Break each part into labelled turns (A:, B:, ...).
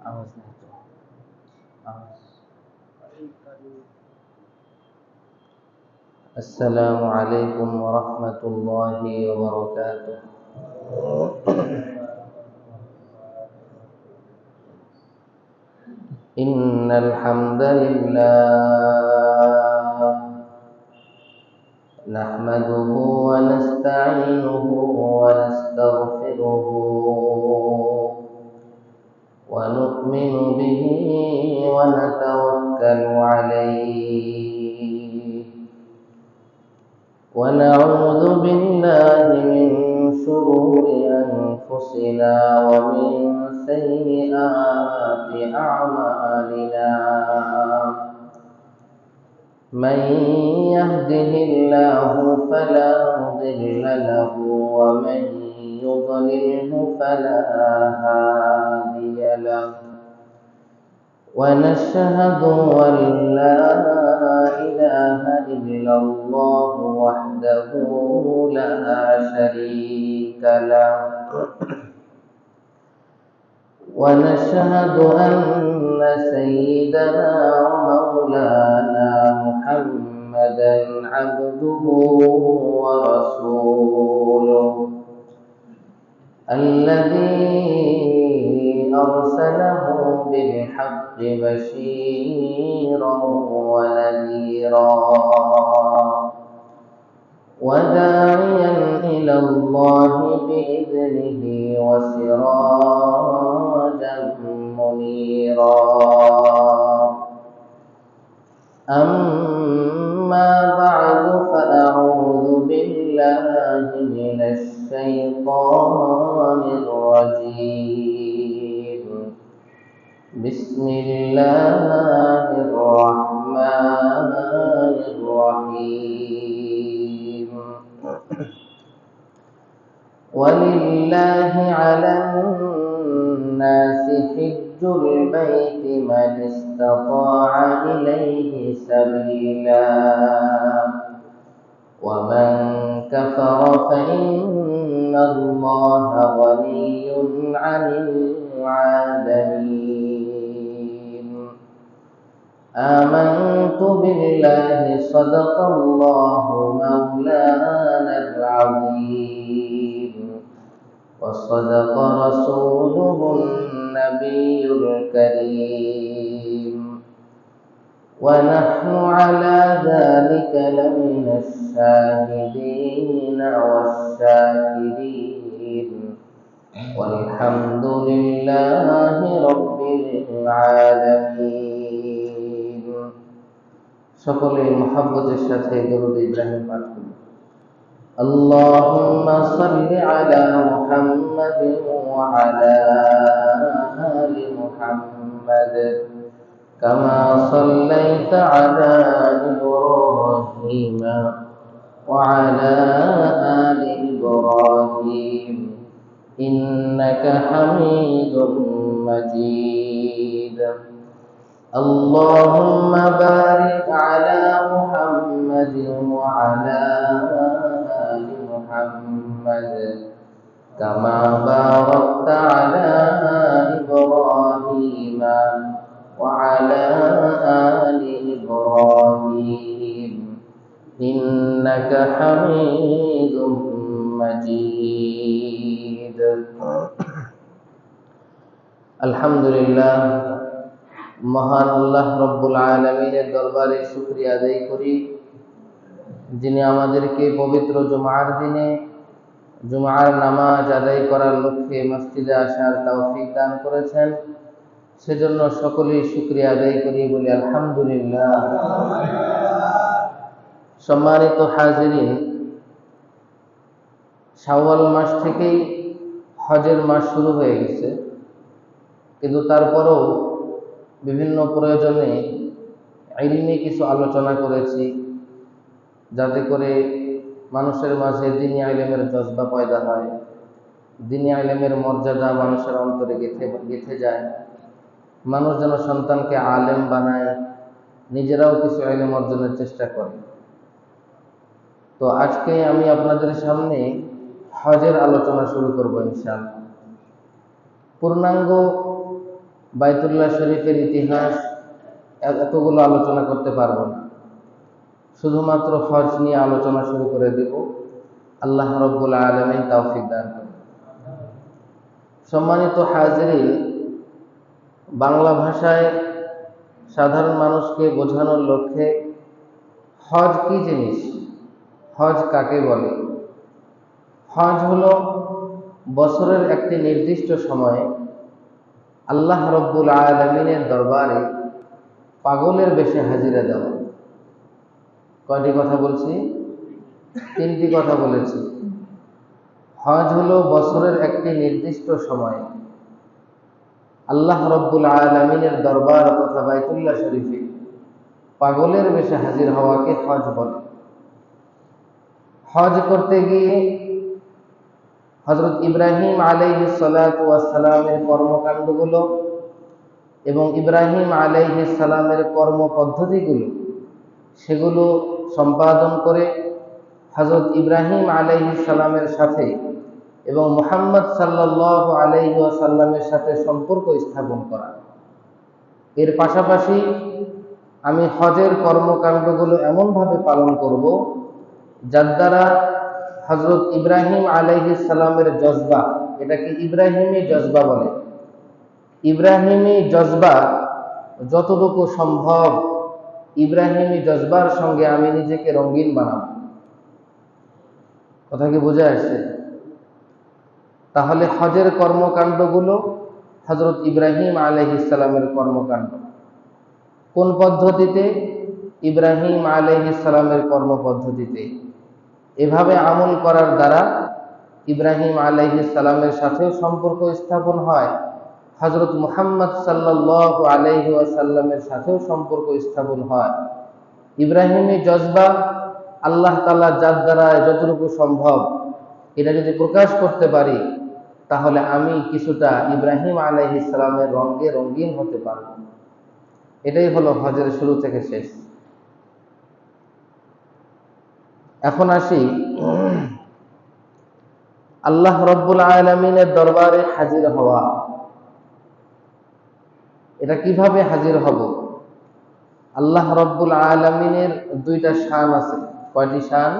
A: आवाज नहीं तो आवाज। السلام عليكم ورحمة الله وبركاته. إن الحمد لله نحمده ونستعينه ونستغفره ونؤمن به ونتوكل عليه ونعوذ بالله من شرور أنفسنا ومن سيئات أعمالنا. من يهده الله فلا مضل له ومن يضلله فلا هادي له. ونشهد أن لا إله إلا الله وحده لا شريك له. ونشهد أن سيدنا ومولانا محمدا عبده ورسوله الذي أرسله بالحق بشيرا ونذيرا وداعيا إلى الله بإذنه وسراجا منيرا. أما بعد فأعوذ بالله من الشيطان الرجيم. بسم الله الرحمن الرحيم. ولله على الناس حج البيت من استطاع إليه سبيلا ومن كفر فإن الله غني عن العالمين. آمنت بالله صدق الله مولانا العظيم وصدق رسوله النبي الكريم ونحن على ذلك لمن الشاهدين والشاكرين والحمد لله رب العالمين. সকলে মুহাব্বতের সাথে দরুদ ইব্রাহিম পাঠ করুন। اللهم صل على محمد وعلى آل محمد كما صليت على إبراهيم وعلى آل إبراهيم إنك حميد مجيد. اللهم بارك على محمد وعلى آل محمد كما باركت على إبراهيم وعلى آل إبراهيم إنك حميد مجيد. الحمد لله মহান আল্লাহ রব্বুল আলামিনের দরবারে শুকরিয়া আদায় করি, যিনি আমাদেরকে পবিত্র জুমার দিনে জুমার নামাজ আদায় করার লক্ষ্যে মসজিদে আসার তৌফিক দান করেছেন। সেজন্য সকলেই শুকরিয়া আদায় করি, বলি আলহামদুলিল্লাহ। সম্মানিত হাজিরিন, শাওয়াল মাস থেকেই হজের মাস শুরু হয়ে গেছে, কিন্তু তারপরও বিভিন্ন প্রয়োজনে ইলমি কিছু আলোচনা করেছি, যাতে করে মানুষের মাঝে দ্বীনি ইলমের জজবা পয়দা হয়, দ্বীনি ইলমের মর্যাদা মানুষের অন্তরে গেঁথে যায়, মানুষ যেন সন্তানকে আলেম বানায়, নিজেরাও কিছু ইলম অর্জনের চেষ্টা করে। তো আজকে আমি আপনাদের সামনে হজের আলোচনা শুরু করব ইনশাআল্লাহ। পূর্ণাঙ্গ বাইতুল্লাহ শরীফের ইতিহাস এতগুলো আলোচনা করতে পারবো না, শুধুমাত্র হজ নিয়ে আলোচনা শুরু করে দেব। আল্লাহ রাব্বুল আলামিন তৌফিক দান করুন। সম্মানিত হাজিরিন, বাংলা ভাষায় সাধারণ মানুষকে বোঝানোর লক্ষ্যে হজ কি জিনিস, হজ কাকে বলে। হজ হলো বছরের একটি নির্দিষ্ট সময়ে আল্লাহ রাব্বুল আলামিনের দরবারে পাগলের বেশে হাজিরা দেওয়া। কয়টি কথা বলছি? তিনটি কথা বলেছি। হজ হলো বছরের একটি নির্দিষ্ট সময়ে আল্লাহ রাব্বুল আলামিনের দরবার তথা বাইতুল্লাহ শরীফে পাগলের বেশে হাজির হওয়াকে হজ বলে। হজ করতে গিয়ে হযরত ইব্রাহিম আলাইহিস সালাতু ওয়াস সালামের কর্মকাণ্ডগুলো এবং ইব্রাহিম আলাইহিস সালামের কর্ম পদ্ধতিগুলো সেগুলো সম্পাদন করে হযরত ইব্রাহিম আলাইহিস সালামের সাথে এবং মুহাম্মদ সাল্লাল্লাহু আলাইহি ওয়াসাল্লামের সাথে সম্পর্ক স্থাপন করা। এর পাশাপাশি আমি হজের কর্মকাণ্ডগুলো এমনভাবে পালন করব যার দ্বারা হযরত ইব্রাহিম আলাইহিস সালামের জজবা, এটাকে ইব্রাহিমী জজবা বলে, ইব্রাহিমী জজবা যতটুকু সম্ভব ইব্রাহিমী জজবার সঙ্গে আমি নিজেকে রঙিন বানাবো। কথা কি বোঝা আসছে? তাহলে হজের কর্মকাণ্ডগুলো হযরত ইব্রাহিম আলাইহিস সালামের কর্মকাণ্ড। কোন পদ্ধতিতে? ইব্রাহিম আলাইহিস সালামের কর্ম পদ্ধতিতে। এভাবে আমল করার দ্বারা ইব্রাহিম আলাইহিস সালামের সাথেও সম্পর্ক স্থাপন হয়, হযরত মুহাম্মদ সাল্লাল্লাহু আলাইহি ওয়াসাল্লামের সাথেও সম্পর্ক স্থাপন হয়। ইব্রাহিমী জজবা আল্লাহ তাআলা যার দ্বারা যতটুকু সম্ভব এটা যদি প্রকাশ করতে পারি তাহলে আমি কিছুটা ইব্রাহিম আলাইহিস সালামের রঙে রঙিন হতে পারব। এটাই হলো হজের শুরু থেকে শেষ। এখন আসি আল্লাহ রাব্বুল আলামিনের দরবারে হাজির হওয়া। এটা কিভাবে হাজির হব? আল্লাহ রাব্বুল আলামিনের দুইটা শান আছে। কয়টি শান?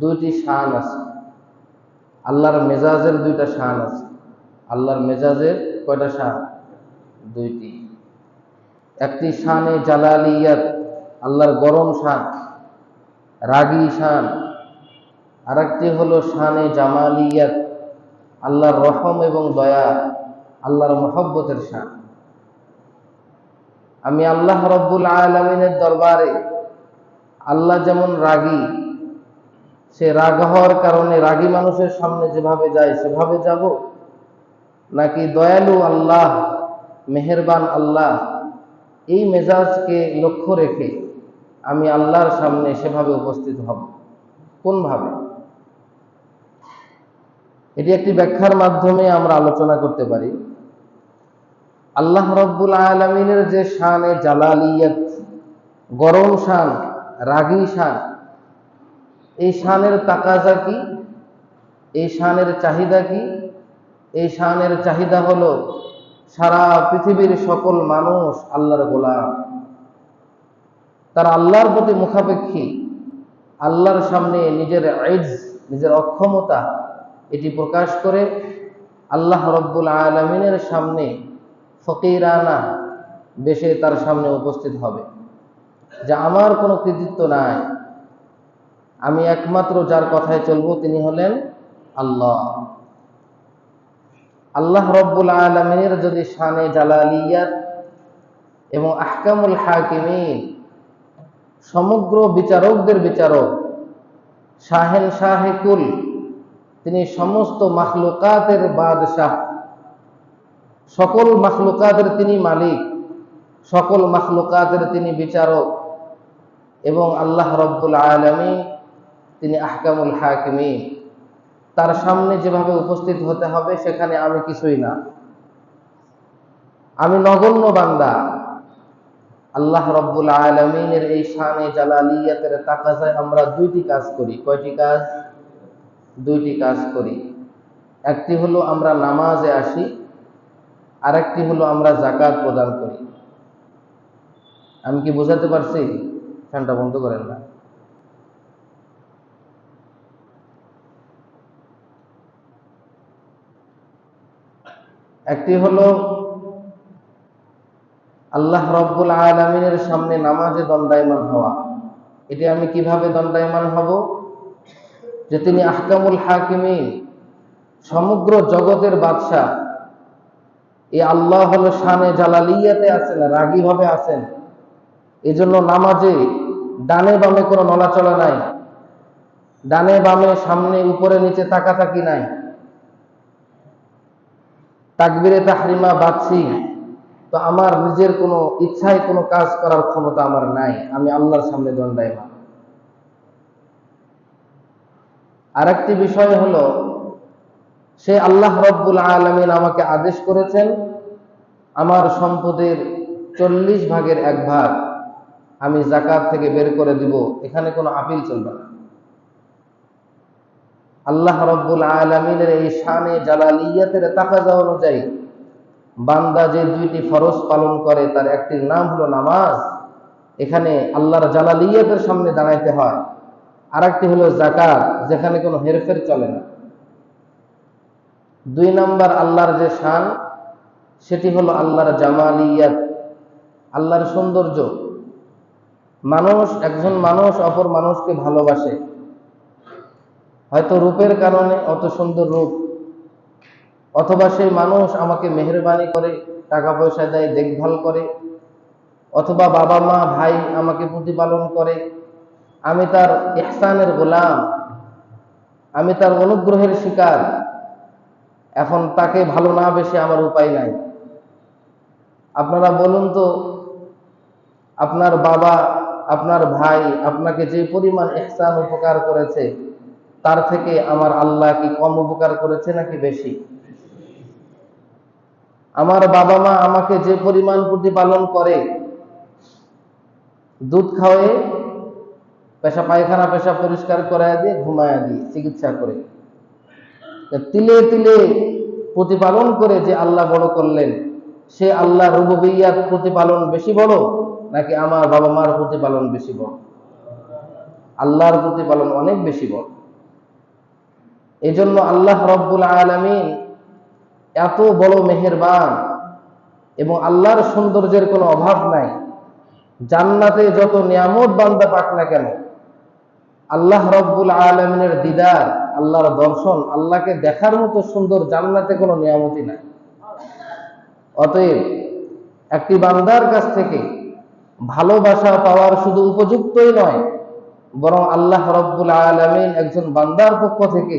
A: দুইটি শান আছে। আল্লাহর মেজাজের দুইটা শান আছে। আল্লাহর মেজাজের কয়টা শান? দুইটি। একটি শানে জালালিয়াত, আল্লাহর গরম শান, রাগী শান। আর একটি হলো শানে জামালিয়াত, আল্লাহর রহম এবং দয়া, আল্লাহর মহব্বতের শান। আমি আল্লাহ রাব্বুল আলামিনের দরবারে, আল্লাহ যেমন রাগী, সে রাগ হওয়ার কারণে রাগী মানুষের সামনে যেভাবে যায় সেভাবে যাব, নাকি দয়ালু আল্লাহ, মেহেরবান আল্লাহ, এই মেজাজকে লক্ষ্য রেখে আমি আল্লাহর সামনে সেভাবে উপস্থিত হব? কোনভাবে? এটি একটি ব্যাখ্যার মাধ্যমে আমরা আলোচনা করতে পারি। আল্লাহ রাব্বুল আলামিনের যে শানে জালালিয়াত, গরম শান, রাগী শান, এই শানের তাকাজা কি? এই শানের চাহিদা কি? এই শানের চাহিদা হলো সারা পৃথিবীর সকল মানুষ আল্লাহর গোলাম, তারা আল্লাহর প্রতি মুখাপেক্ষী, আল্লাহর সামনে নিজের ইজ্জ, নিজের অক্ষমতা এটি প্রকাশ করে আল্লাহ রাব্বুল আলামিনের সামনে ফকিরানা বেশে তার সামনে উপস্থিত হবে যে আমার কোনো কৃতিত্ব নাই, আমি একমাত্র যার কথায় চলবো তিনি হলেন আল্লাহ। আল্লাহ রাব্বুল আলামিনের যদি শানে জালালিয়াত এবং আহকামুল হাকিমিন, সমগ্র বিচারকদের বিচারক, শাহেন শাহে কুল, তিনি সমস্ত মাখলুকাতের বাদশাহ, সকল মাখলুকাতের তিনি মালিক, সকল মাখলুকাতের তিনি বিচারক, এবং আল্লাহ রাব্বুল আলামিন তিনি আহকামুল হাকিমিন। তার সামনে যেভাবে উপস্থিত হতে হবে সেখানে আমি কিছুই না, আমি নগণ্য বান্দা। আল্লাহ রাব্বুল আলামিনের এই শানে জালালিয়াতের তাকাজায় আমরা দুইটি কাজ করি। কয়টি কাজ? দুইটি কাজ করি। একটি হলো আমরা নামাজে আসি, আরেকটি হলো আমরা যাকাত প্রদান করি। আমি কি বোঝাতে পারছি? ফ্যানটা বন্ধ করেন না। একটি হলো আল্লাহ রব্বুল আলামিনের সামনে নামাজে দণ্ডায়মান হওয়া। এটি আমি কিভাবে দণ্ডায়মান হব? যে তিনি আহকামুল হাকিমিন, সমগ্র জগতের বাদশাহ, এই আল্লাহ হলো শানে জালালিয়াতে আছেন, রাগী ভাবে আছেন। এজন্য নামাজে ডানে বামে কোনো নড়াচড়া নাই, ডানে বামে সামনে উপরে নিচে তাকাতাকি নাই। তাকবীরে তাহরিমা বাঁধছি তো আমার নিজের কোনো ইচ্ছায় কোনো কাজ করার ক্ষমতা আমার নাই, আমি আল্লাহর সামনে দণ্ডায়মান। আরেকটি বিষয় হলো সে আল্লাহ রব্বুল আলামিন আমাকে আদেশ করেছেন আমার সম্পদের 40 ভাগের 1 ভাগ আমি যাকাত থেকে বের করে দিব, এখানে কোনো আপিল চলবে না। আল্লাহ রব্বুল আলামিনের এই শানে জালালিয়াতের তাকাজা অনুযায়ী বান্দা যে 2টি ফরজ পালন করে তার একটির নাম হলো নামাজ, এখানে আল্লাহর জালালিয়াতের সামনে দাঁড়াইতে হয়। আরেকটি হলো যাকাত, যেখানে কোনো হেরফের চলে না। 2 নাম্বার আল্লাহর যে শান, সেটি হলো আল্লাহর জামালিয়াত, আল্লাহর সৌন্দর্য। একজন মানুষ অপর মানুষকে ভালোবাসে, হয়তো রূপের কারণে, অত সুন্দর রূপ, অথবা সেই মানুষ আমাকে মেহেরবানি করে, টাকা পয়সা দেয়, দেখভাল করে, অথবা বাবা মা ভাই আমাকে প্রতিপালন করে, আমি তার ইহসানের গোলাম, আমি তার অনুগ্রহের শিকার। এখন তাকে ভালো না বেশে আমার উপায় নাই। আপনারা বলুন তো, আপনার বাবা আপনার ভাই আপনাকে যে পরিমাণ ইহসান উপকার করেছে, তার থেকে আমার আল্লাহ কি কম উপকার করেছে নাকি বেশি? আমার বাবা মা আমাকে যে পরিমাণ প্রতিপালন করে, দুধ খাওয়ায়, পায়খানা পেশাব পরিষ্কার করায় দিয়ে, ঘুমায় দিয়ে, চিকিৎসা করে, তিলে তিলে প্রতিপালন করে যে আল্লাহ বড় করলেন, সে আল্লাহ রুবুবিয়্যাত প্রতিপালন বেশি বড় নাকি আমার বাবা মার প্রতিপালন বেশি বড়? আল্লাহর প্রতিপালন অনেক বেশি বড়। এজন্য আল্লাহ রব্বুল আলামিন এত বড় মেহেরবান, এবং আল্লাহর সৌন্দর্যের কোনো অভাব নাই। জান্নাতে যত নিয়ামত বান্দা পাক না কেন, আল্লাহ রব্বুল আলামিনের দিদার, আল্লাহর দর্শন, আল্লাহকে দেখার মতো সুন্দর জান্নাতে কোনো নিয়ামতই নাই। অতএব একটি বান্দার কাছ থেকে ভালোবাসা পাওয়ার শুধু উপযুক্তই নয়, বরং আল্লাহ রব্বুল আলামিন একজন বান্দার পক্ষ থেকে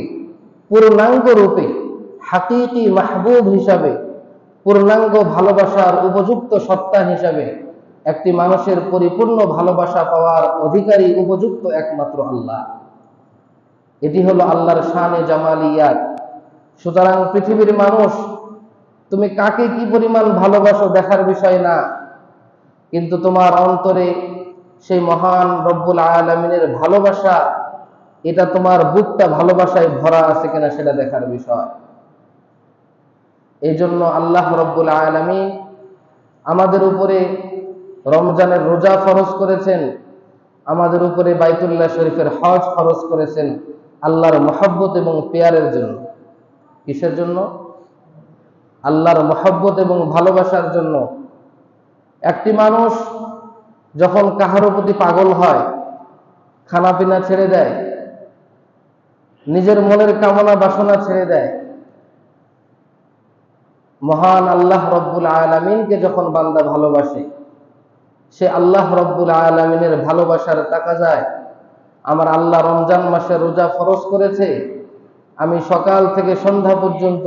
A: পূর্ণাঙ্গ রূপে হাকিকি মাহবুব হিসাবে, পূর্ণাঙ্গ ভালোবাসার উপযুক্ত সত্তা হিসাবে একটি মানুষের পরিপূর্ণ ভালোবাসা পাওয়ার অধিকারী উপযুক্ত একমাত্র আল্লাহ। এটি হলো আল্লাহর শানে জামালিয়াত। সুতরাং পৃথিবীর মানুষ তুমি কাকে কি পরিমাণ ভালোবাসো দেখার বিষয় না, কিন্তু তোমার অন্তরে সেই মহান রব্বুল আলামিনের ভালোবাসা, এটা তোমার বুকটা ভালোবাসায় ভরা আছে কিনা সেটা দেখার বিষয়। এই জন্য আল্লাহ রব্বুল আলামিন আমাদের উপরে রমজানের রোজা ফরজ করেছেন, আমাদের উপরে বাইতুল্লাহ শরীফের হজ ফরজ করেছেন আল্লাহর মহব্বত এবং পেয়ারের জন্য। কিসের জন্য? আল্লাহর মহব্বত এবং ভালোবাসার জন্য। একটি মানুষ যখন কাহারও প্রতি পাগল হয়, খানা পিনা ছেড়ে দেয়, নিজের মনের কামনা বাসনা ছেড়ে দেয়, মহান আল্লাহ রব্বুল আলামিনকে যখন বান্দা ভালোবাসে, সে আল্লাহ রব্বুল আলামিনের ভালোবাসার তাকাজায় আমার আল্লাহ রমজান মাসে রোজা ফরজ করেছে, আমি সকাল থেকে সন্ধ্যা পর্যন্ত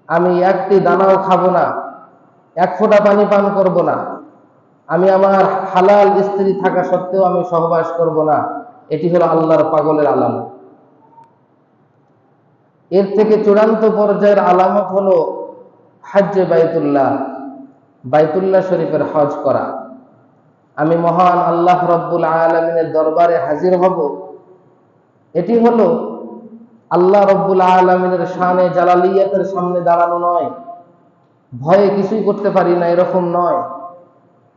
A: আমি একটি দানাও খাবো না, 1 ফোঁটা পানি পান করব না, আমি আমার হালাল স্ত্রী থাকা সত্ত্বেও আমি সহবাস করব না। এটি হলো আল্লাহর পাগলের আলামত। এর থেকে চূড়ান্ত পর্যায়ের আলামত হলো হজ্জে বাইতুল্লাহ শরীফের হজ করা। আমি মহান আল্লাহ রব্বুল আলামিনের দরবারে হাজির হব, এটি হলো আল্লাহ রব্বুল আলামিনের শানে জালালিয়াতের সামনে দাঁড়ানো নয়, ভয়ে কিছুই করতে পারি না, এরকম নয়।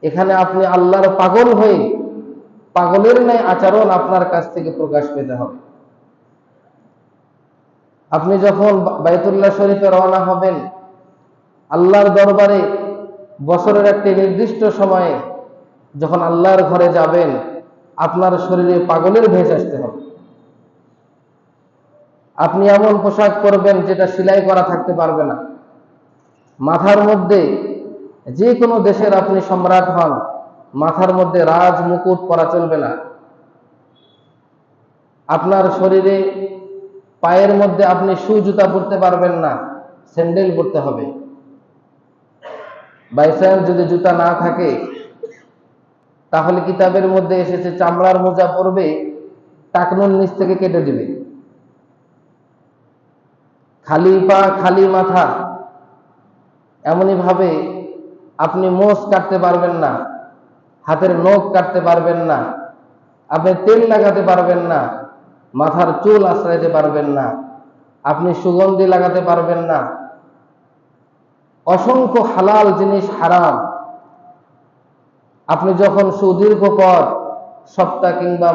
A: এখানে আপনি আল্লাহর পাগল হয়ে পাগলের ন্যায় আচরণ আপনার কাছ থেকে প্রকাশ পেতে হবে। আপনি যখন বাইতুল্লাহ শরীফে রওনা হবেন, আল্লাহর দরবারে বছরের একটি নির্দিষ্ট সময়ে যখন আল্লাহর ঘরে যাবেন, আপনার শরীরে পাগলের ভেষ আসতে হবে। আপনি এমন পোশাক পরবেন যেটা সেলাই করা থাকতে পারবে না। মাথার মধ্যে, যে কোনো দেশের আপনি সম্রাট হন, মাথার মধ্যে রাজ মুকুট পরা চলবে না। আপনার শরীরে, পায়ের মধ্যে আপনি শু জুতা পরতে পারবেন না, স্যান্ডেল পরতে হবে। বাইচান্স যদি জুতা না থাকে, তাহলে কিতাবের মধ্যে এসেছে চামড়ার মোজা পরবে, টাকনুর নিচ থেকে কেটে দিবে। খালি পা খালি মাথা, এমনই ভাবে আপনি মোষ কাটতে পারবেন না, হাতের নখ কাটতে পারবেন না, আপনি তেল লাগাতে পারবেন না, মাথার চুল আশ্রাইতে পারবেন না, আপনি সুগন্ধি লাগাতে পারবেন না। অসংখ্য হালাল জিনিস হারাম। আপনি যখন সুদীর্ঘ পর সপ্তাহ কিংবা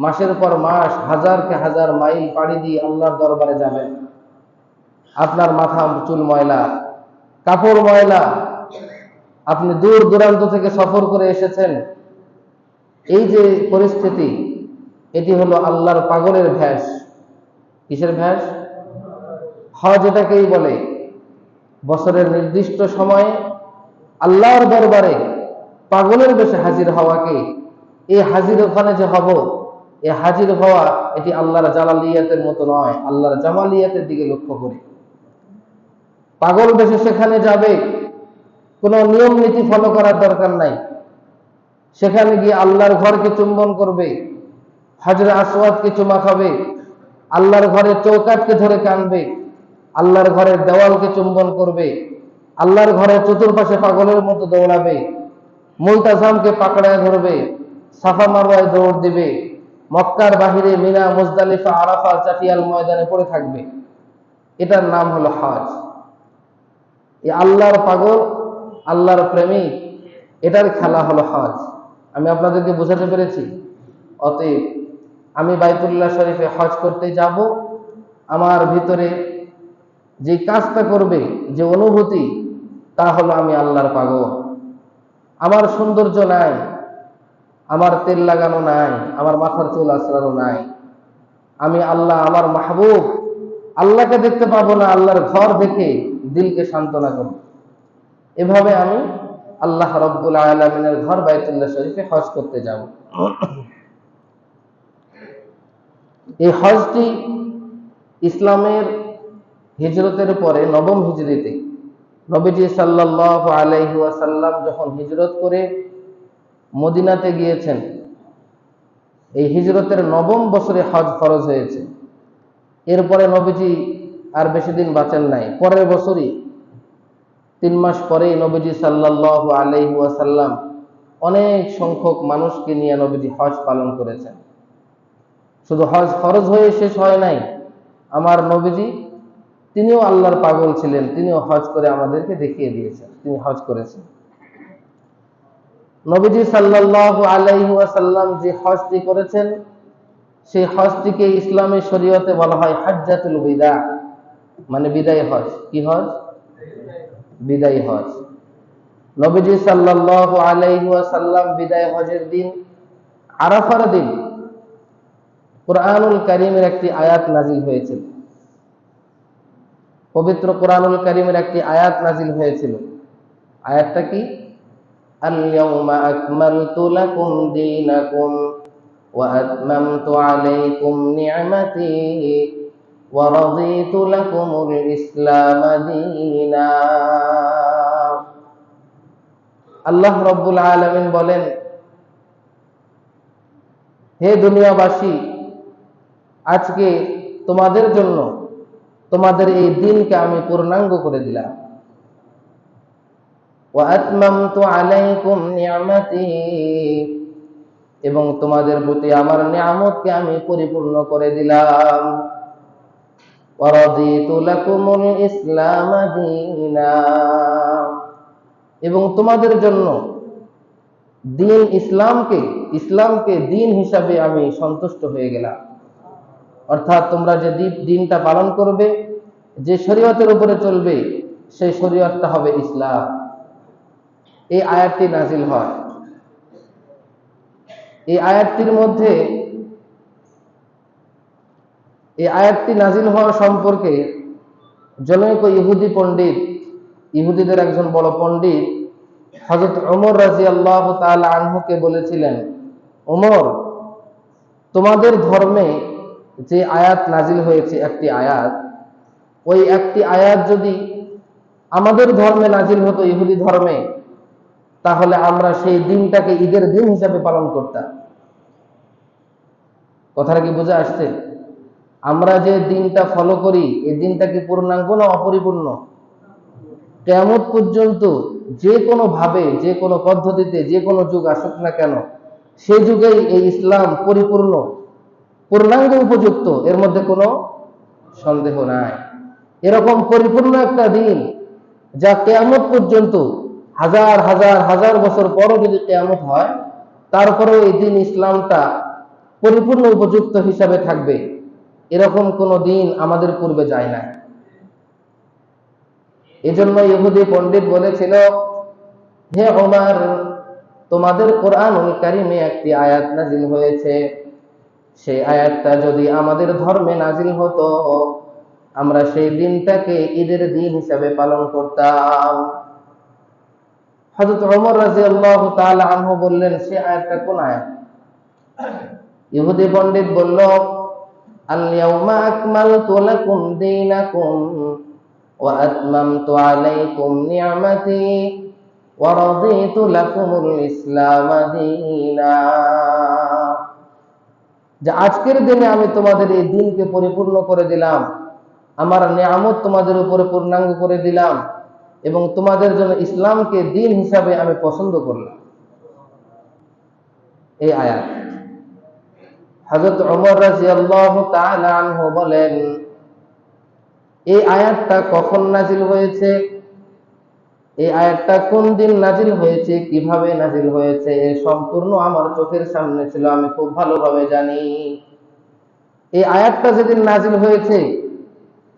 A: মাসের পর মাস, হাজারকে হাজার মাইল পাড়ি দিয়ে আল্লাহর দরবারে যাবেন, আপনার মাথা চুল ময়লা, কাপড় ময়লা, আপনি দূর দূরান্ত থেকে সফর করে এসেছেন, এই যে পরিস্থিতি, এটি হলো আল্লাহর পাগলের ভ্যাস। কিসের ভ্যাস? হজ এটাকেই বলে। বছরের নির্দিষ্ট সময়ে আল্লাহর দরবারে পাগলের বেশে হাজির হওয়াকে, এই হাজির ওখানে যে হব, এই হাজির হওয়া, এটি আল্লাহর জালালিয়াতের মতো নয়, আল্লাহর জামালিয়াতের দিকে লক্ষ্য করে। পাগল বেশে সেখানে যাবে, কোনো নিয়ম নীতি ফলো করার দরকার নাই। সেখানে গিয়ে আল্লাহর ঘরকে চুম্বন করবে, হাজরে আসওয়াদকে চুমা খাবে, আল্লাহর ঘরের চৌকাঠকে ধরে কানবে, আল্লাহর ঘরের দেওয়ালকে চুম্বন করবে, আল্লাহর ঘরের চতুর্পাশে পাগলের মতো দৌড়াবে, মুলতাজামকে পাকড়ায় ধরবে, সাফা মারওয়ায় দৌড় দিবে, মক্কার বাহিরে মিনা, মুজদালিফা, আরাফা, চাটিয়াল ময়দানে পড়ে থাকবে। এটার নাম হলো হজ। এই আল্লাহর পাগল, আল্লাহর প্রেমিক, এটার খেলা হলো হজ। আমি আপনাদেরকে বোঝাতে পেরেছি? অতএব আমি বাইতুল্লাহ শরীফে হজ করতে যাব, আমার ভিতরে যে কাজটা করবে, যে অনুভূতি, তা হলো আমি আল্লাহর পাগল। আমার সৌন্দর্য নাই, আমার তেল লাগানো নাই, আমার মাথার চুল আঁচড়ানো নাই, আমি আল্লাহ, আমার মাহবুব আল্লাহকে দেখতে পাবো না, আল্লাহর ঘর দেখে দিলকে সান্ত্বনা করব। এভাবে আমি আল্লাহ রব্বুল আলামিনের ঘর বাইতুল্লাহ শরীফে হজ করতে যাব। এই হজটি ইসলামের হিজরতের পরে নবম হিজরিতে নবীজি সাল্লাল্লাহু আলাইহি ওয়াসাল্লাম যখন হিজরত করে মদিনাতে গিয়েছেন, এই হিজরতের নবম বছরে হজ ফরজ হয়েছে। এরপরে নবীজি আর বেশি দিন বাঁচেন নাই। পরের বছরই 3 মাস পরেই নবীজি সাল্লাল্লাহু আলাইহি ওয়াসাল্লাম অনেক সংখ্যক মানুষকে নিয়ে নবীজি হজ পালন করেছেন। শুধু হজ ফরজ হয়ে শেষ হয় নাই, আমার নবীজি তিনিও আল্লাহর পাগল ছিলেন, তিনিও হজ করে আমাদেরকে দেখিয়ে দিয়েছেন, তিনি হজ করেছেন। নবীজি সাল্লাল্লাহু আলাইহি ওয়াসাল্লাম যে হজটি করেছেন, সেই হজটিকে ইসলামের শরীয়তে বলা হয় হাজ্জাতুল বিদা, মানে বিদায় হজ। কি হজ? বিদায় হজ। নবীজি সাল্লাল্লাহু আলাইহি ওয়াসাল্লাম বিদায় হজের দিন, আরাফার দিন, কুরআনুল কারীমের একটি আয়াত নাজিল হয়েছিল। পবিত্র কুরআনুল কারীমের একটি আয়াত নাজিল হয়েছিল। আয়াতটা কি? আল-ইয়াউমা আকমালতু লাকুম দীনাকুম ওয়া আতমামতু আলাইকুম নি'মাতি ওয়া রাদিতু লাকুমুল ইসলাম দীনা। আল্লাহ রাব্বুল আলামিন বলেন, হে দুনিয়াবাসী, আজকে তোমাদের জন্য তোমাদের এই দিনকে আমি পূর্ণাঙ্গ করে দিলাম। ওয়া আতমামতু আলাইকুম নি'মাতি, এবং তোমাদের প্রতি আমার নিয়ামতকে আমি পরিপূর্ণ করে দিলাম। ওয়ারাদিতু লাকুমুল ইসলাম দীনা, এবং তোমাদের জন্য দিন ইসলামকে দিন হিসাবে আমি সন্তুষ্ট হয়ে গেলাম। অর্থাৎ তোমরা যে দিনটা পালন করবে, যে শরীয়তের উপরে চলবে, সেই শরীয়তটা হবে ইসলাম। এই আয়াতটি নাজিল হয়। এই আয়াতটি নাজিল হওয়া সম্পর্কে জনৈক ইহুদি পণ্ডিত, ইহুদিদের একজন বড় পণ্ডিত হযরত ওমর রাদিয়াল্লাহু তাআলা আনহুকে বলেছিলেন, ওমর, তোমাদের ধর্মে যে আয়াত নাজিল হয়েছে একটি আয়াত, ওই একটি আয়াত যদি আমাদের ধর্মে নাজিল হতো, ইহুদি ধর্মে, তাহলে আমরা সেই দিনটাকে ঈদের দিন হিসাবে পালন করতাম। কথাটা কি বুঝে আসছে? আমরা যে দিনটা ফলো করি, এই দিনটা কি পূর্ণাঙ্গ না অপরিপূর্ণ? কিয়ামত পর্যন্ত যে কোনো ভাবে, যে কোনো পদ্ধতিতে, যে কোনো যুগ আসুক না কেন, সেই যুগেই এই ইসলাম পূর্ণাঙ্গ উপযুক্ত, এর মধ্যে কোনো সন্দেহ নাই। এরকম পরিপূর্ণ একটা দিন, যা কিয়ামত পর্যন্ত হাজার হাজার হাজার বছর পরও যদি কিয়ামত হয়, তারপরেও এই দিন ইসলামটা পরিপূর্ণ উপযুক্ত হিসাবে থাকবে, এরকম কোনো দিন আমাদের পূর্বে যায় না। এজন্য ইহুদি পণ্ডিত বলেছিল, হে ওমর, তোমাদের কোরআনুল কারীমে একটি আয়াত নাজিল হয়েছে, সেই আয়াতটা যদি আমাদের ধর্মে নাজিল হতো, আমরা সেই দিনটাকে ঈদের দিন হিসাবে পালন করতাম। হযরত ওমর রাদিয়াল্লাহু তাআলা আনহু বললেন, সেই আয়াতটা কোন আয়াত? ইহুদি পণ্ডিত বলল, আল ইয়াউমা আকমালতু লাকুম দীনাকুম ওয়া আতমামতু আলাইকুম নি'মাতি ওয়া রাদিতু লাকুমুল ইসলাম দীনা। যে আজকের দিনে আমি তোমাদের এই দিনকে পরিপূর্ণ করে দিলাম, আমার নিয়ামত তোমাদের উপরে পূর্ণাঙ্গ করে দিলাম, এবং তোমাদের জন্য ইসলামকে দিন হিসাবে আমি পছন্দ করলাম। এই আয়াত হযরত ওমর রাদিয়াল্লাহু তাআলা আনহু বলেন, এই আয়াতটা কখন নাজিল হয়েছে, এই আয়াতটা কোন দিন নাজিল হয়েছে, কিভাবে নাজিল হয়েছে, এর সম্পূর্ণ আমার চোখের সামনে ছিল, আমি খুব ভালোভাবে জানি। এই আয়াতটা যেদিন নাজিল হয়েছে,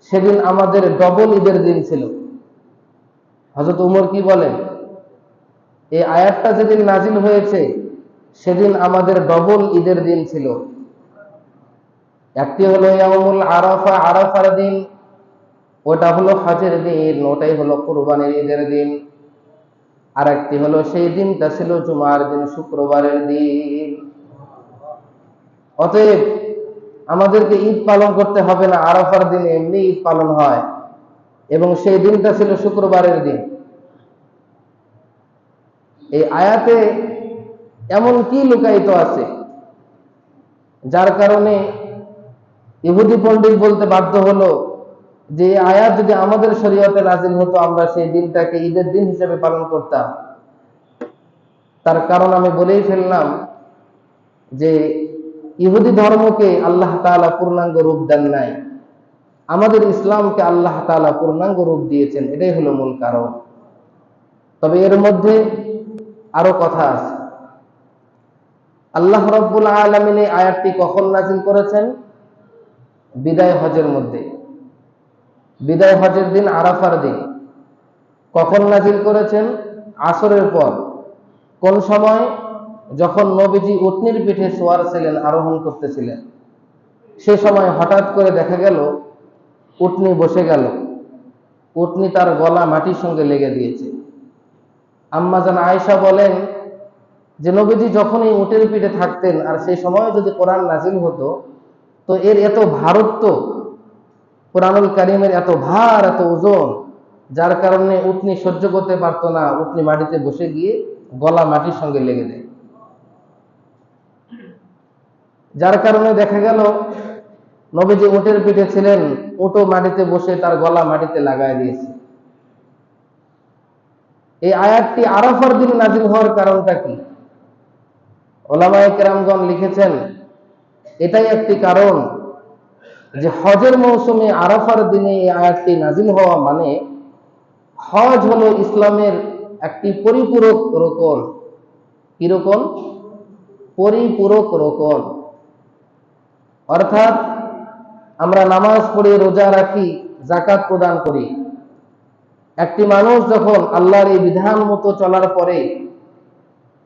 A: সেদিন আমাদের ডবল ঈদের দিন ছিল। হযরত ওমর কি বলেন? এই আয়াতটা যেদিন নাজিল হয়েছে, সেদিন আমাদের ডবল ঈদের দিন ছিল। একটি হলো ইয়াউমুল আরাফা, আরাফার দিন, ওটা হলো হজের দিন, ওটাই হলো কুরবানির ঈদের দিন। আর একটি হলো সেই দিনটা ছিল জুমার দিন, শুক্রবারের দিন। অতএব আমাদেরকে ঈদ পালন করতে হবে না, আরাফার দিনে এমনি ঈদ পালন হয়, এবং সেই দিনটা ছিল শুক্রবারের দিন। এই আয়াতে এমন কি লুকায়িত আছে, যার কারণে ইহুদি পণ্ডিত বলতে বাধ্য হলো যে এই আয়াত যদি আমাদের শরীয়তে নাজিল হতো, আমরা সেই দিনটাকে ঈদের দিন হিসেবে পালন করতাম। তার কারণ আমি বলেই ফেললাম যে ইহুদি ধর্মকে আল্লাহ তাআলা পূর্ণাঙ্গ রূপ দেন নাই, আমাদের ইসলামকে আল্লাহ তাআলা পূর্ণাঙ্গ রূপ দিয়েছেন, এটাই হলো মূল কারণ। তবে এর মধ্যে আরো কথা আছে। আল্লাহ রাব্বুল আলামিন এই আয়াতটি কখন নাজিল করেছেন? বিদায় হজের মধ্যে, বিদায় হজের দিন, আরাফার দিন। কখন নাজিল করেছেন? আসরের পর। কোন সময়? যখন নবীজি উটনির পিঠে সওয়ার ছিলেন, আরোহণ করতেছিলেন। সে সময় হঠাৎ করে দেখা গেল উটনি বসে গেল, উটনি তার গলা মাটির সঙ্গে লেগে দিয়েছে। আম্মা জান আয়েশা বলেন যে নবীজি যখনই উটের পিঠে থাকতেন, আর সেই সময় যদি কোরআন নাজিল হতো, তো এর এত ভারত্ব, কোরআনুল কারীমের এত ভার, এত ওজন, যার কারণে উটনি সহ্য করতে পারতো না, উটনি মাটিতে বসে গিয়ে গলা মাটির সঙ্গে লেগে দেয়। যার কারণে দেখা গেল নবীজি উটের পিঠে ছিলেন, উটও মাটিতে বসে তার গলা মাটিতে লাগায় দিয়েছে। এই আয়াতটি আরাফার দিন নাজিল হওয়ার কারণটা কি? উলামায়ে কেরামগণ লিখেছেন, এটাই একটি কারণ যে হজের মৌসুমে আরাফার দিনে এই আয়াতটি নাজিল হওয়া মানে হজ হলো ইসলামের একটি পরিপূরক রোকন। কি রোকন? পরিপূরক রোকন। অর্থাৎ আমরা নামাজ পড়ি, রোজা রাখি, যাকাত প্রদান করি। একটি মানুষ যখন আল্লাহর এই বিধান মতো চলার পরে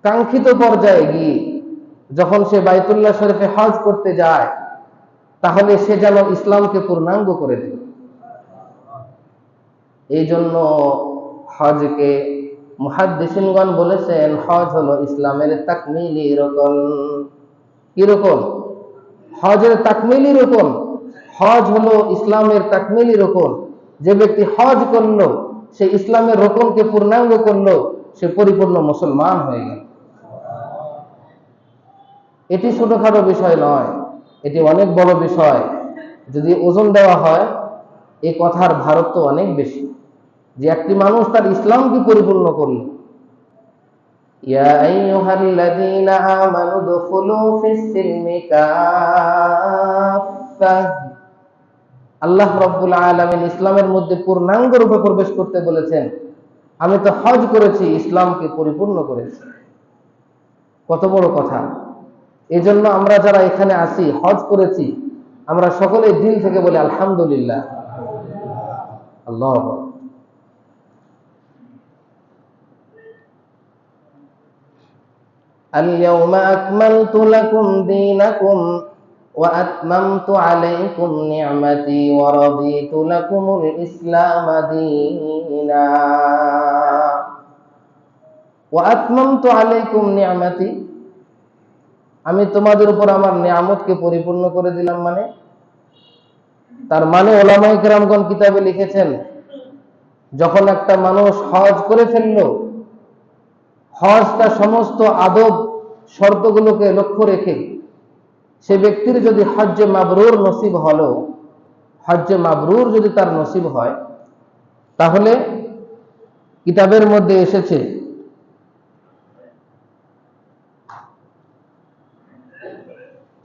A: কাঙ্ক্ষিত পর্যায়ে গিয়ে যখন সে বাইতুল্লাহ শরীফে হজ করতে যায়, তাহলে সে যেন ইসলামকে পূর্ণাঙ্গ করে দেয়। এই জন্য হজকে মুহাদ্দিসিনগণ বলেছেন হজ হলো ইসলামের তাকমিলি রকন। কি রকন? হজের তাকমিলি রকন। হজ হলো ইসলামের তাকমিলি রকন। যে ব্যক্তি হজ করলো, সে ইসলামের রকনকে পূর্ণাঙ্গ করলো, সে পরিপূর্ণ মুসলমান হয়ে গেল। এটি ছোটখাটো বিষয় নয়, এটি অনেক বড় বিষয়। যদি ওজন দেওয়া হয়, এই কথার ভারত্ব অনেক বেশি, যে একটি মানুষ তার ইসলামকে পরিপূর্ণ করল। ইয়া আইয়ুহাল্লাযীনা আমানু দুখুলু ফিস-সিলমি কাফফা। আল্লাহ রাব্বুল আলামিন ইসলামের মধ্যে পূর্ণাঙ্গ রূপে প্রবেশ করতে বলেছেন। আমি তো হজ করেছি, ইসলামকে পরিপূর্ণ করেছি। কত বড় কথা! এজন্য আমরা যারা এখানে আসি, হজ করেছি, আমরা সকলেই দিল থেকে বলি আলহামদুলিল্লাহ। আল্লাহু আকবার। اليوم أكملت لكم دينكم وأتممت عليكم نعمتي ورضيت لكم الإسلام دينا وأتممت عليكم نعمتي। আমি তোমাদের উপর আমার নিয়ামতকে পরিপূর্ণ করে দিলাম। মানে তার মানে উলামায়ে কেরামগণ কিতাবে লিখেছেন, যখন একটা মানুষ হজ করে ফেলল, হজ তার সমস্ত আদব শর্তগুলোকে লক্ষ্য রেখে সে ব্যক্তির যদি হজ্জে মাবরুর নসিব হলো, হজ্জে মাবরুর যদি তার নসিব হয়, তাহলে কিতাবের মধ্যে এসেছে